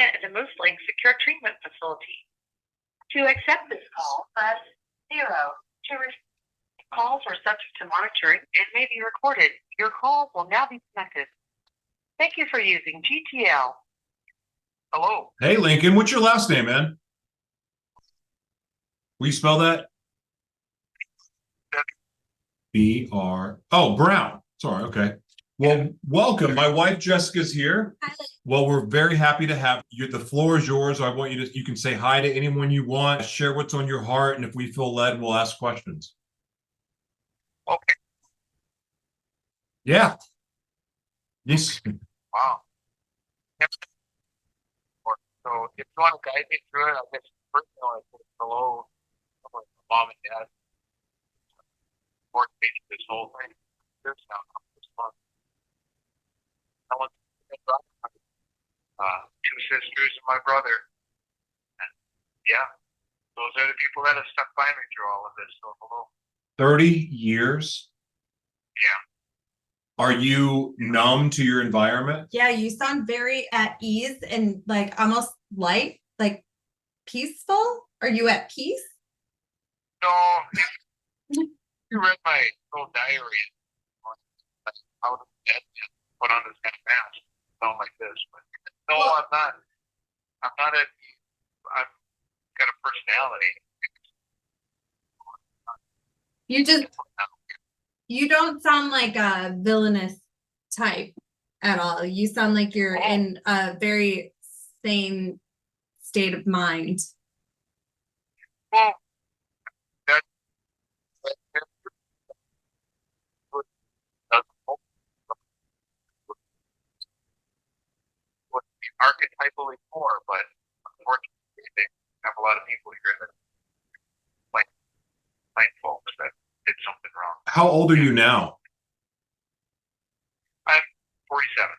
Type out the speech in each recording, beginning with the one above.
treatment at the Moose Lake Secure Treatment Facility. To accept this call, press 0. To calls are subject to monitoring and may be recorded. Your call will now be connected. Thank you for using GTL. Hello. Hey, Lincoln, what's your last name, man? Will you spell that? B-R. Oh, Brown. Sorry, okay. Well, welcome. My wife Jessica's here. Hi. Well, we're very happy to have you. The floor is yours. I want you can say hi to anyone you want, share what's on your heart, and if we feel led, we'll ask questions. Okay. Yeah. Yes. Wow. Yep. So if you want to guide me through it, I guess first I want to put below mom and dad. This whole thing. This month. I want two sisters and my brother. And yeah, those are the people that have stuck by me through all of this. So hello. 30 years? Yeah. Are you numb to your environment? Yeah, you sound very at ease and like almost light, like peaceful. Are you at peace? No, you read my little diary. Out of bed and put on this kind of mask. Sound like this, but no, well, I'm not. I'm not at. I've got a personality. You don't sound like a villainous type at all. You sound like you're in a very sane state of mind. Well, archetypally more, but unfortunately, they have a lot of people here that like folks that did something wrong. How old are you now? I'm 47.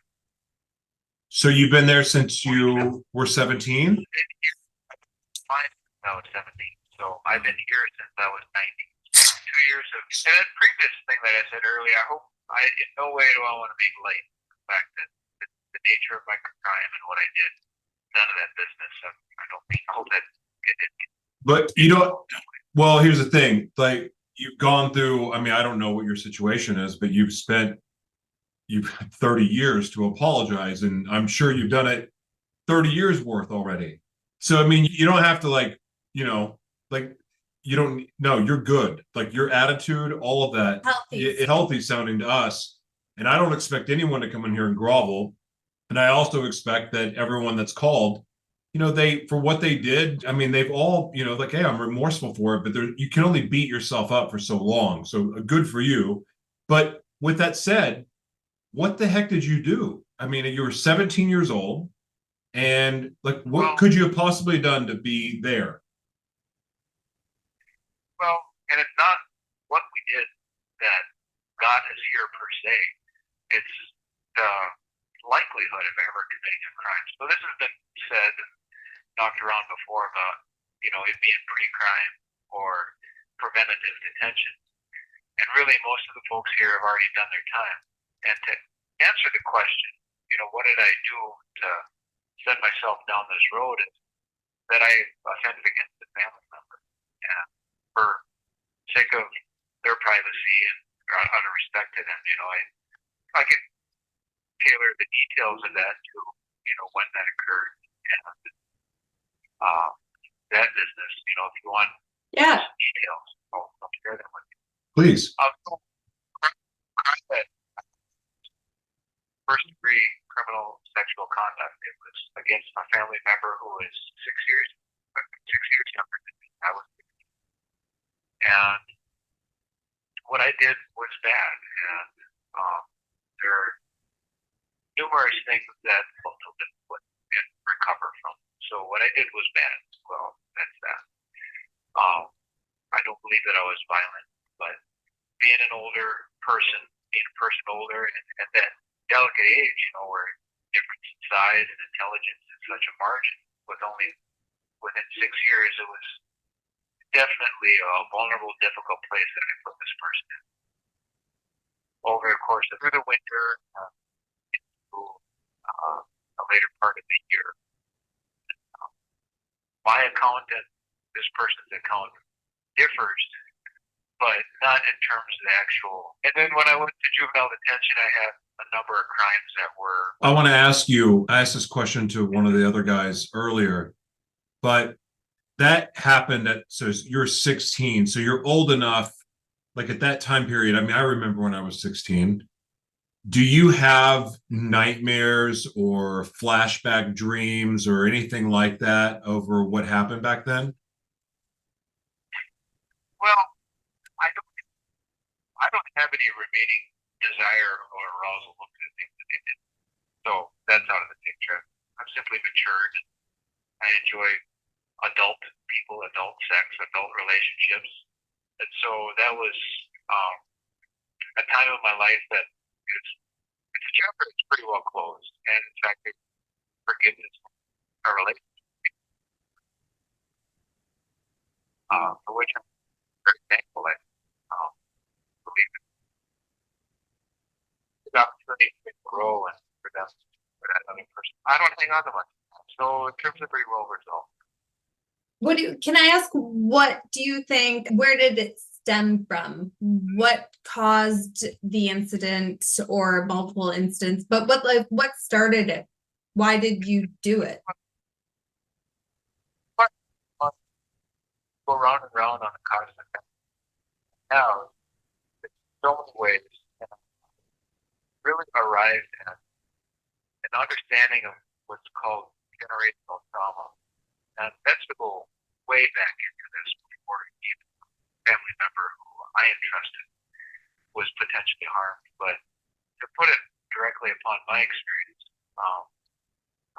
So you've been there since you were 17? I was 17, so I've been here since I was 90. 2 years of, and that previous thing that I said earlier, in no way do I want to make light of the fact that the nature of my crime and what I did, none of that business. I don't think that it did. But you don't. Well, here's the thing. Like you've gone through. I mean, I don't know what your situation is, but you've had 30 years to apologize, and I'm sure you've done it 30 years worth already. So I mean, you don't have to you don't. No, you're good. Like your attitude, all of that, healthy sounding to us. And I don't expect anyone to come in here and grovel. And I also expect that everyone that's called, for what they did, I mean, they've all, like, hey, I'm remorseful for it, but you can only beat yourself up for so long. So good for you. But with that said, what the heck did you do? I mean, you were 17 years old, and like, what could you have possibly done to be there? Well, and it's not what we did that got us here per se. It's the likelihood of ever committing a crime. So this has been said and knocked around before about, it being pre-crime or preventative detention. And really most of the folks here have already done their time. And to answer the question, what did I do to send myself down this road, is that I offended against a family member. And for sake of their privacy and out of respect to them, I can tailor the details of that to, when that occurred. And that business, if you want details, I'll share them with you. Please. First degree criminal sexual conduct. It was against a family member who is 6 years younger than me. I was 16. And what I did was bad. And there are numerous things that also didn't recover from. So what I did was bad. Well, that's that. I don't believe that I was violent, but being an older person, older, and that delicate age, where difference in size and intelligence is such a margin, within 6 years, it was definitely a vulnerable, difficult place that I put this person in. Over the course of through the winter, into a later part of the year, my account and this person's account differs, but not in terms of the actual. And then when I went to juvenile detention, I had a number of crimes that were. I want to ask you, I asked this question to one of the other guys earlier, but that happened so you're 16, so you're old enough, like at that time period. I mean, I remember when I was 16. Do you have nightmares or flashback dreams or anything like that over what happened back then? Well, I don't have any remaining desire or arousal looking at things that they did. So that's out of the picture. I'm simply matured. I enjoy adult people, adult sex, adult relationships. And so that was a time of my life that it's a chapter that's pretty well closed. And in fact, forgiveness, a relationship, for which I'm very thankful. I believe in the opportunity to grow and for them, for that other person. I don't hang on to much. So in terms of pretty well resolved. Can I ask, what do you think, where did it stem from? What caused the incident or multiple incidents? But what started it? Why did you do it? Go round and round on a constant. Now, in so many ways, really arrived at an understanding of what's called generational trauma. And that's to go way back into this before even a family member who I entrusted was potentially harmed. But to put it directly upon my experience,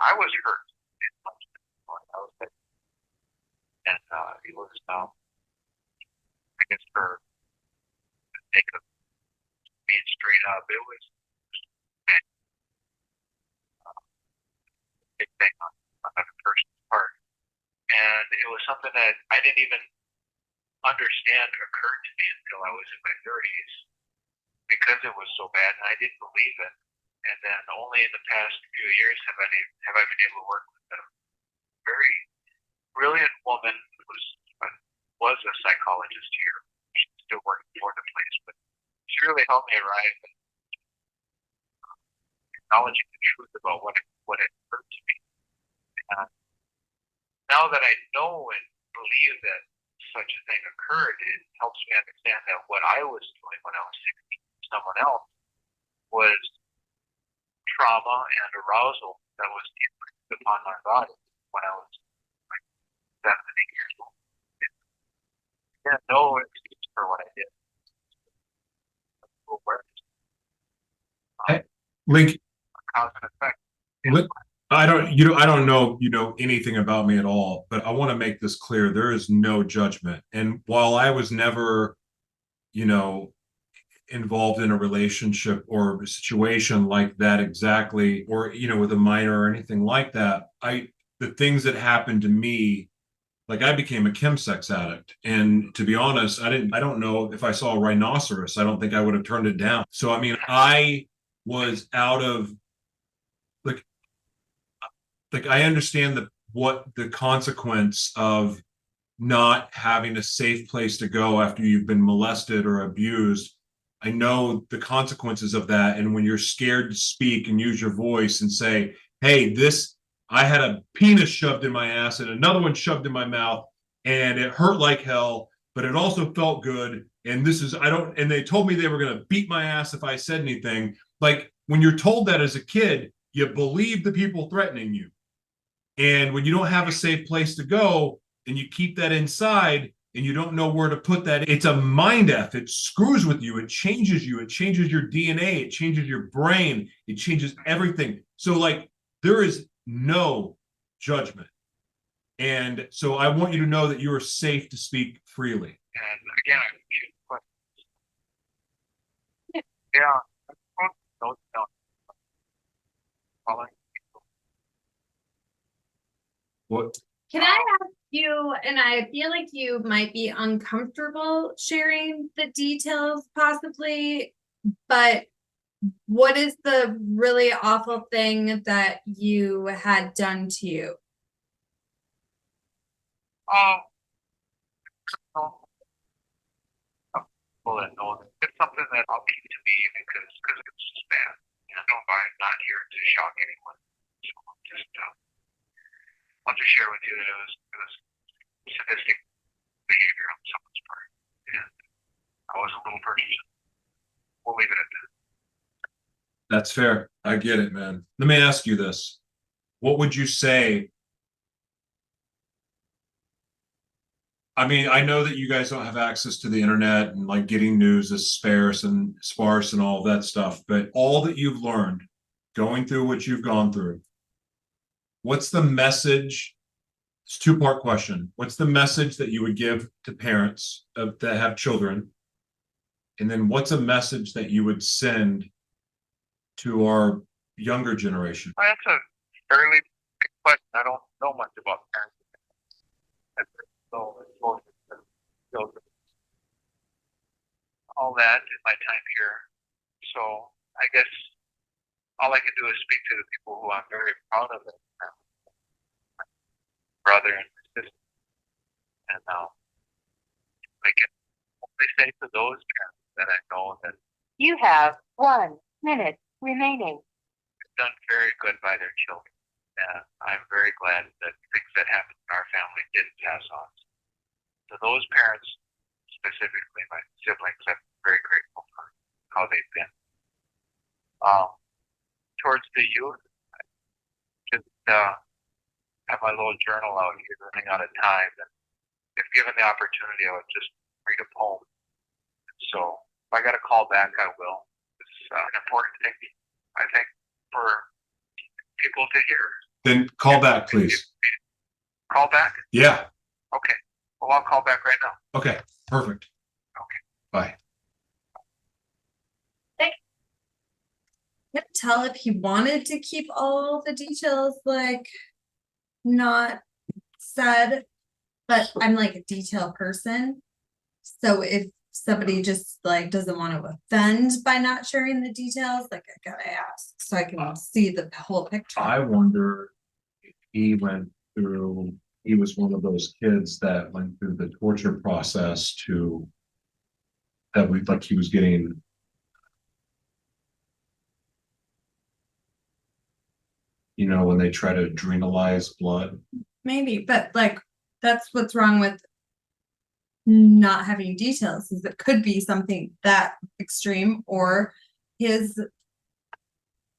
I was hurt in much point. I was hit. And it was, I guess, for the sake of being straight up, it was a big thing on another person's part. And it was something that I didn't even understand occurred to me until I was in my 30s because it was so bad and I didn't believe it. And then only in the past few years have I been able to work with a very brilliant woman who was a psychologist here. She's still working for the place, but she really helped me arrive at acknowledging the truth about what had occurred to me. And now that I know and believe that such a thing occurred, it helps me understand that what I was doing when I was 16, someone else, was trauma and arousal that was inflicted upon my body when I was like 7 and 8 years old. Yeah, no excuse for what I did. Link, Cause and effect. I don't know anything about me at all, but I want to make this clear. There is no judgment. And while I was never, involved in a relationship or a situation like that exactly, or, with a minor or anything like that, the things that happened to me, like I became a chemsex addict. And to be honest, I don't know if I saw a rhinoceros, I don't think I would have turned it down. So, I mean, I was out of, like I understand what the consequence of not having a safe place to go after you've been molested or abused. I know the consequences of that. And when you're scared to speak and use your voice and say, hey, I had a penis shoved in my ass and another one shoved in my mouth and it hurt like hell, but it also felt good. And and they told me they were going to beat my ass if I said anything. Like when you're told that as a kid, you believe the people threatening you. And when you don't have a safe place to go and you keep that inside and you don't know where to put that, it's a mind F. It screws with you. It changes you. It changes your DNA. It changes your brain. It changes everything. So like there is no judgment. And so I want you to know that you are safe to speak freely. And again, yeah. What? Can I ask you, and I feel like you might be uncomfortable sharing the details possibly, but what is the really awful thing that you had done to you? No, well, no, it's something that I'll keep to me because it's just bad. I'm not here to shock anyone. So just I'll just share with you that it was sadistic behavior on someone's part, and I was a little person. We'll leave it at that. That's fair. I get it, man. Let me ask you this. What would you say? I mean, I know that you guys don't have access to the internet and like getting news is sparse and all of that stuff, but all that you've learned going through what you've gone through, what's the message? It's a two-part question. What's the message that you would give to parents that have children? And then what's a message that you would send to our younger generation? That's a fairly big question. I don't know much about parenting. So all that in my time here. So I guess all I can do is speak to the people who I'm very proud of, it. My brother and my sister. And I can only say to those parents that I know that You have 1 minute remaining. they've done very good by their children. And I'm very glad that things that happened in our family didn't pass on. To those parents, specifically my siblings, I'm very grateful for how they've been. Towards the youth, I just have my little journal out here running out of time. And if given the opportunity, I would just read a poem. So if I got a call back, I will. It's an important thing, I think, for people to hear. Then call back, please. Call back? Yeah. Okay. Well, I'll call back right now. Okay. Perfect. Okay. Bye. Can't tell if he wanted to keep all the details like not said, but I'm like a detail person. So if somebody just like doesn't want to offend by not sharing the details, like I gotta ask so I can see the whole picture. I wonder if he was one of those kids that went through the torture process like he was getting, when they try to adrenalize blood. Maybe, but like that's what's wrong with not having details, is it could be something that extreme, or his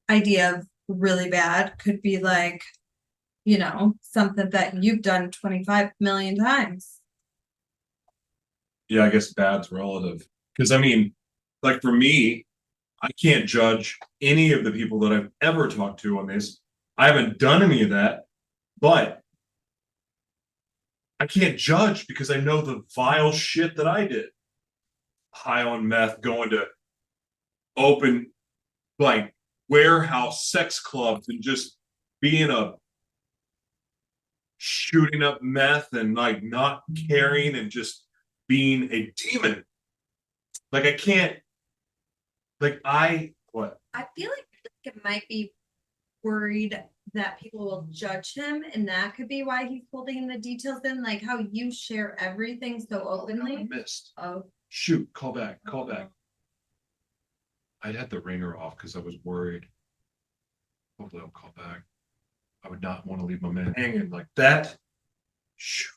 idea of really bad could be like, something that you've done 25 million times. Yeah, I guess bad's relative. Because I mean, like for me, I can't judge any of the people that I've ever talked to on this. I haven't done any of that, but I can't judge because I know the vile shit that I did. High on meth, going to open like warehouse sex clubs and just shooting up meth and like not caring and just being a demon. Like I can't, what? I feel like it might be worried that people will judge him, and that could be why he's holding the details in, like how you share everything so openly. I missed. Oh, Shoot, call back. I had the ringer off because I was worried. Hopefully I'll call back. I would not want to leave my man hanging like that. Shoot.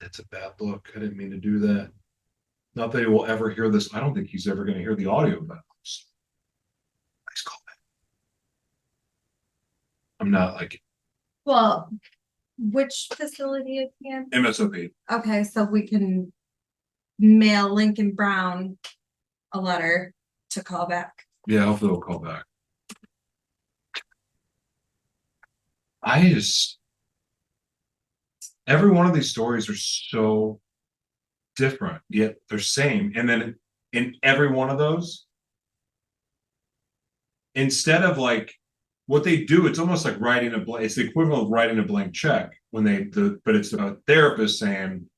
That's a bad look. I didn't mean to do that. Not that he will ever hear this. I don't think he's ever going to hear the audio of that. Nice call back. I'm not like well, which facility is he in? MSOP. Okay, so we can mail Lincoln Brown a letter to call back. Yeah, hopefully he'll call back. Every one of these stories are so different, yet they're same. And then in every one of those, instead of like what they do, it's almost like writing it's the equivalent of writing a blank check but it's a therapist saying,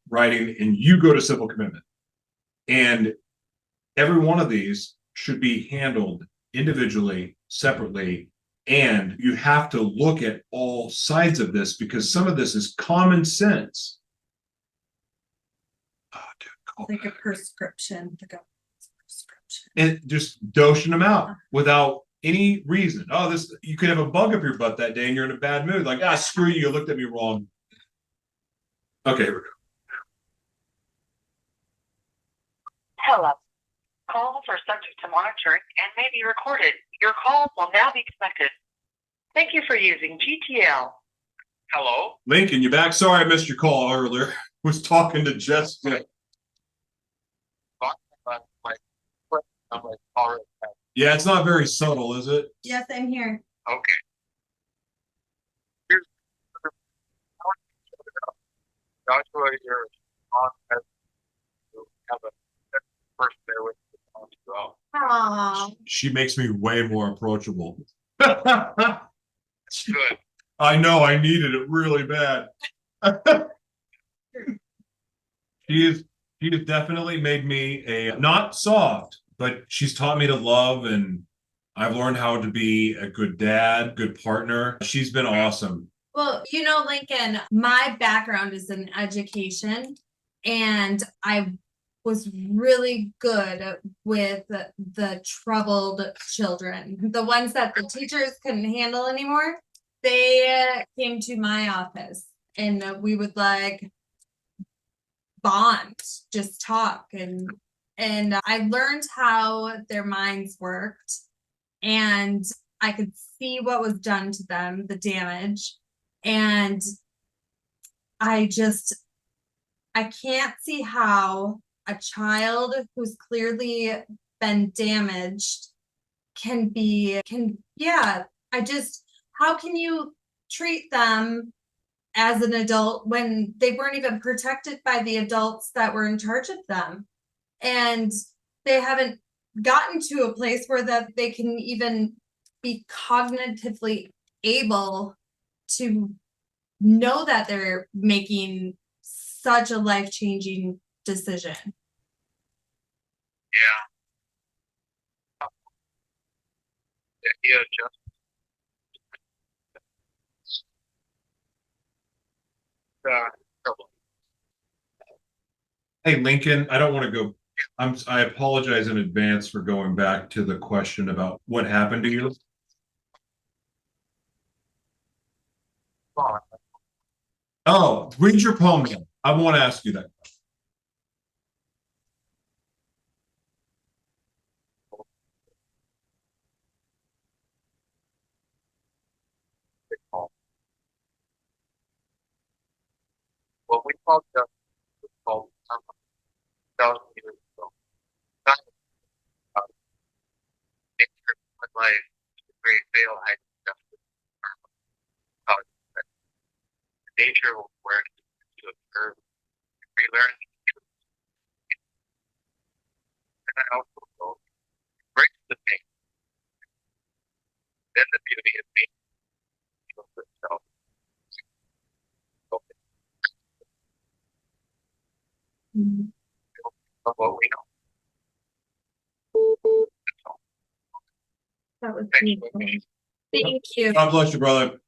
writing, and you go to civil commitment. And every one of these should be handled individually, separately, And you have to look at all sides of this because some of this is common sense. Oh, dude, call Like a back. prescription, like a prescription. And just dosing them out without any reason. Oh, this, you could have a bug up your butt that day and you're in a bad mood. Like, ah, screw you, you looked at me wrong. Okay, here we go. Hello. Calls are subject to monitoring and may be recorded. Your call will now be connected. Thank you for using GTL. Hello? Lincoln, you back? Sorry I missed your call earlier. Was talking to Jessica. My question, I'm like, already. Yeah, it's not very subtle, is it? Yes, I'm here. Okay. Here's Joshua, you're on as you have a person there with you as well. Aww. She makes me way more approachable. Good. I know, I needed it really bad. She has definitely made me a not soft, but she's taught me to love, and I've learned how to be a good dad, good partner. She's been awesome. Well, you know, Lincoln, my background is in education, and I was really good with the troubled children, the ones that the teachers couldn't handle anymore. They came to my office, and we would like bond, just talk, and I learned how their minds worked, and I could see what was done to them, the damage. And I can't see how a child who's clearly been damaged how can you treat them as an adult when they weren't even protected by the adults that were in charge of them? And they haven't gotten to a place where that they can even be cognitively able to know that they're making such a life-changing decision. Yeah. The idea of just trouble. Hey, Lincoln, I don't want to go. I apologize in advance for going back to the question about what happened to you. Fine. Oh, read your poem then. I want to ask you that. What we call justice was called 1,000 years ago. Nature of life, the great veil hiding justice. The nature of awareness to observe, relearn, and then also go breaks the pain. Then the beauty of being heals itself. Of what we know. That's all. That was Thanks for beautiful. listening. Thank you. God bless you, brother.